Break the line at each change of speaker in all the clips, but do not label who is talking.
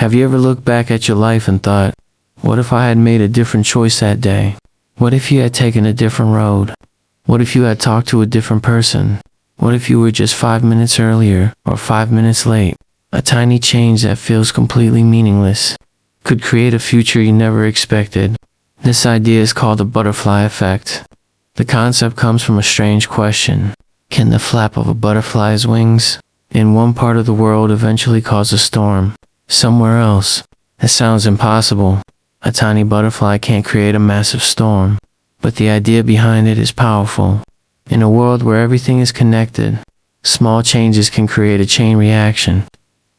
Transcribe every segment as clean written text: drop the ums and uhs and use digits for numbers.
Have you ever looked back at your life and thought, what if I had made a different choice that day? What if you had taken a different road? What if you had talked to a different person? What if you were just 5 minutes earlier or 5 minutes late? A tiny change that feels completely meaningless could create a future you never expected. This idea is called the butterfly effect. The concept comes from a strange question. Can the flap of a butterfly's wings in one part of the world eventually cause a storm somewhere else? It sounds impossible. A tiny butterfly can't create a massive storm, but the idea behind it is powerful. In a world where everything is connected, small changes can create a chain reaction.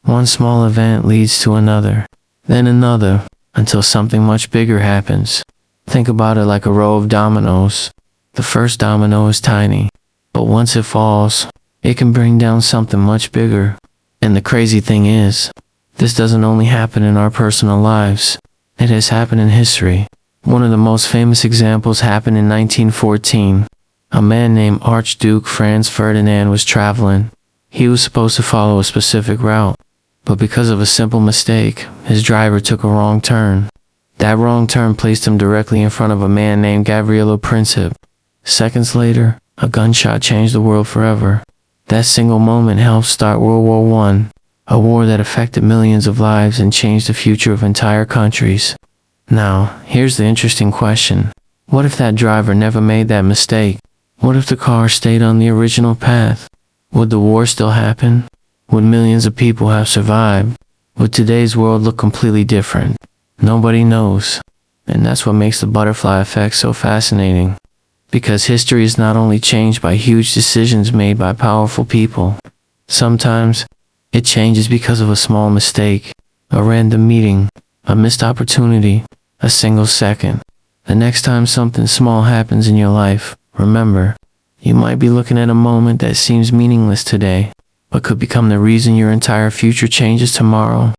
One small event leads to another, then another, until something much bigger happens. Think about it like a row of dominoes. The first domino is tiny, but once it falls, it can bring down something much bigger. And the crazy thing is, this doesn't only happen in our personal lives. It has happened in history. One of the most famous examples happened in 1914. A man named Archduke Franz Ferdinand was traveling. He was supposed to follow a specific route, but because of a simple mistake, his driver took a wrong turn. That wrong turn placed him directly in front of a man named Gavrilo Princip. Seconds later, a gunshot changed the world forever. That single moment helped start World War I, a war that affected millions of lives and changed the future of entire countries. Now, here's the interesting question. What if that driver never made that mistake? What if the car stayed on the original path? Would the war still happen? Would millions of people have survived? Would today's world look completely different? Nobody knows. And that's what makes the butterfly effect so fascinating. Because history is not only changed by huge decisions made by powerful people. Sometimes, it changes because of a small mistake, a random meeting, a missed opportunity, a single second. The next time something small happens in your life, remember, you might be looking at a moment that seems meaningless today, but could become the reason your entire future changes tomorrow.